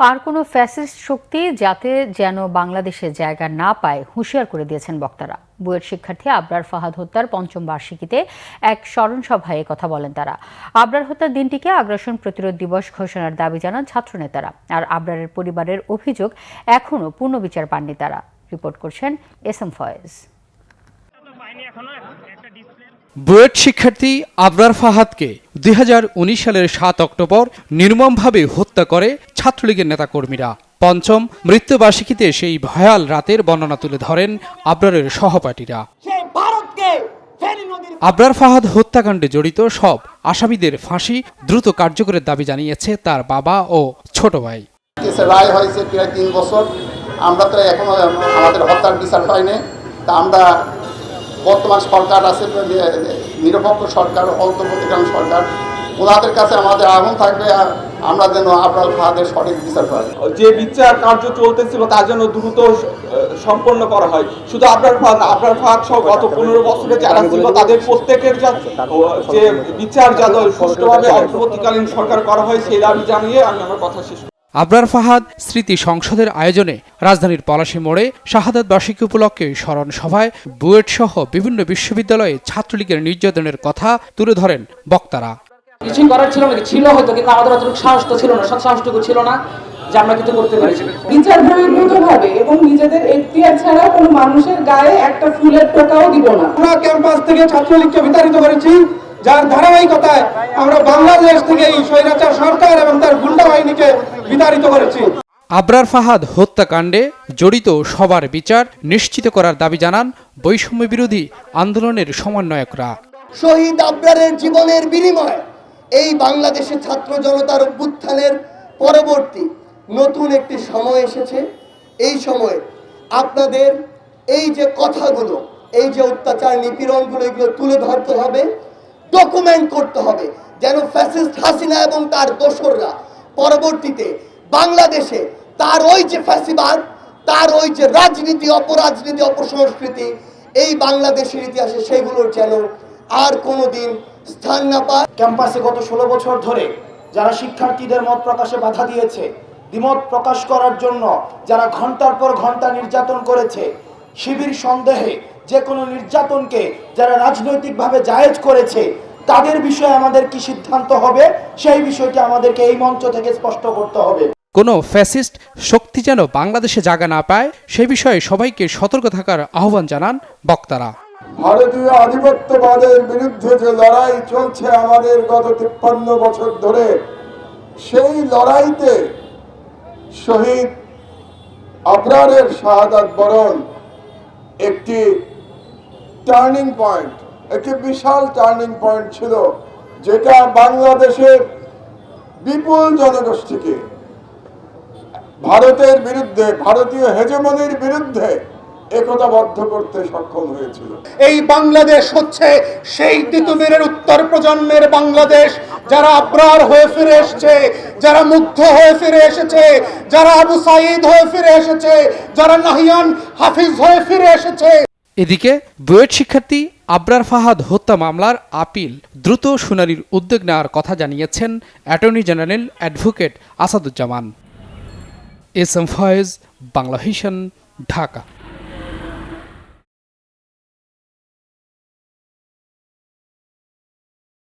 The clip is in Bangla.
আর কোনো ফ্যাসিস্ট শক্তি যাতে যেন বাংলাদেশে জায়গা না পায় হুঁশিয়ার করে দিয়েছেন বক্তারা। বুয়েট শিক্ষার্থী আবরার ফাহাদ হত্যার পঞ্চম বার্ষিকীতে এক স্মরণ সভায় কথা বলেন তারা। আবরার হত্যার দিনটিকে আগ্রাসন প্রতিরোধ দিবস ঘোষণার দাবি জানান ছাত্রনেতারা। আর আবরারের পরিবারের অভিযোগ, এখনও পূর্ণ বিচার পাননি তারা। রিপোর্ট করছেন এস.এম. ফয়েজ। বুয়েট শিক্ষার্থী আবরার ফাহাদকে 2019 সালের 7 অক্টোবর নির্মমভাবে হত্যা করে ছাত্রলীগের নেতাকর্মীরা। পঞ্চম মৃত্যুবার্ষিকীতে সেই ভয়াল রাতের বর্ণনা তুলে ধরেন আবরারের সহপাঠীরা। আবরার ফাহাদ হত্যাকাণ্ডে জড়িত সব আসামিদের ফাঁসি দ্রুত কার্যকরের দাবি জানিয়েছে তার বাবা ও ছোট ভাই। রায় হয়েছে প্রায় 3 বছর, আমরা তো এখনো আমাদের হত্যার বিচার হয়নি। তা আমরা বর্তমান সরকার আছে, নিরপেক্ষ সরকার, অন্তর্বর্তীকালীন সরকার, ওনাদের কাছে আমাদের আহ্বান থাকবে আমরা যেন আবরার ফাহাদের সঠিক বিচার পাই। যে বিচার কার্য চলতেছিল তা যেন দ্রুত সম্পন্ন করা হয়। শুধু আবরার ফাহাদ সহ গত 15 বছরে যারা ছিল তাদের প্রত্যেকের যে বিচার যেন সুষ্ঠুভাবে অন্তর্বর্তীকালীন সরকার করা হয় সেই দাবি জানিয়ে আমি আমার কথা শেষ করি। আবরার ফাহাদ স্মৃতি সংসদের আয়োজনে রাজধানীর পলাশী মোড়ে শাহাদাত বার্ষিকী উপলক্ষে স্মরণ সভায় বুয়েট সহ বিভিন্ন বিশ্ববিদ্যালয়ে ছাত্রলীগের নির্যাতনের কথা তুলে ধরেন বক্তারা। কিছু করার ছিল নাকি ছিল হয়তো, কিন্তু আমাদের অতটুকু সাহস তো ছিল না, সাহসটুকু ছিল না যে আমরা কিছু করতে পেরেছি। বিচার বহির্ভূতভাবে এবং নিজেদের এখতিয়ার ছাড়া কোনো মানুষের গায়ে একটা ফুলের টোকাও দিব না। আমরা ক্যাম্পাস থেকে ছাত্রলীগকে বিতাড়িত করেছি, যার ধারাবাহিকতায় আমরা বাংলাদেশ থেকে এই স্বৈরাচার সরকার এবং তার গুন্ডা বাহিনীকে বিতাড়িত করেছি। আবরার ফাহাদ হত্যাকাণ্ডে জড়িত সবার বিচার নিশ্চিত করার দাবি জানান বৈষম্য বিরোধী আন্দোলনের সমন্বয়করা। শহীদ আবরারের জীবনের বিনিময়ে এই বাংলাদেশের ছাত্র জনতার অভ্যুত্থানের পরবর্তী নতুন একটি সময় এসেছে। এই সময়ে আপনাদের এই যে কথাগুলো, এই যে অত্যাচার নিপীড়নগুলো, এগুলো তুলে ধরতে হবে, ডকুমেন্ট করতে হবে, যেন ফ্যাসিস্ট হাসিনা এবং তার দোসররা পরবর্তীতে বাংলাদেশে তার ওই যে ফ্যাসিবাদ, তার ওই যে রাজনীতি, অপরাজনীতি, অপসংস্কৃতি এই বাংলাদেশের ইতিহাসে সেগুলোর যেন আর কোনোদিন স্থান না পায়। ক্যাম্পাসে গত 16 বছর ধরে যারা শিক্ষার্থীদের মত প্রকাশে বাধা দিয়েছে, দ্বিমত প্রকাশ করার জন্য যারা ঘন্টার পর ঘন্টা নির্যাতন করেছে, শিবির সন্দেহে যে কোনো নির্যাতনকে যারা রাজনৈতিকভাবে জায়েজ করেছে, তাদের বিষয়ে আমাদের কি সিদ্ধান্ত হবে সেই বিষয়টি আমাদেরকে এই মঞ্চ থেকে স্পষ্ট করতে হবে। কোনো ফ্যাসিস্ট শক্তি যেন বাংলাদেশে জায়গা না পায় সে বিষয়ে সবাইকে সতর্ক থাকার আহ্বান জানান বক্তারা। ভারতীয় আধিপত্যবাদের বিরুদ্ধে যে লড়াই চলছে আমাদের গত 53 বছর ধরে, সেই লড়াইতে শহীদ আবরারের শাহাদাত বরণ একটি টার্নিং পয়েন্ট, একটি বিশাল টার্নিং পয়েন্ট ছিল, যেটা বাংলাদেশের বিপুল জনগোষ্ঠীকে ভারতের বিরুদ্ধে, ভারতীয় হেজেমনির বিরুদ্ধে একতাবদ্ধ করতে সক্ষম হয়েছিল। এই বাংলাদেশ হচ্ছে সেই তিতুমিরের উত্তর প্রজন্মের বাংলাদেশ, যারা আবরার হয়ে ফিরে এসেছে, যারা মুগ্ধ হয়ে ফিরে এসেছে, যারা আবু সাঈদ হয়ে ফিরে এসেছে, যারা নাহিয়ান হাফিজ হয়ে ফিরে এসেছে। এদিকে বুয়েট শিক্ষার্থী আবরার ফাহাদ হত্যা মামলার আপিল দ্রুত শুনানির উদ্যোগ নেওয়ার কথা জানিয়েছেন অ্যাটর্নি জেনারেল অ্যাডভোকেট আসাদুজ্জামান। এস.এম. ফয়েজ, বাংলা ভিশন, ঢাকা।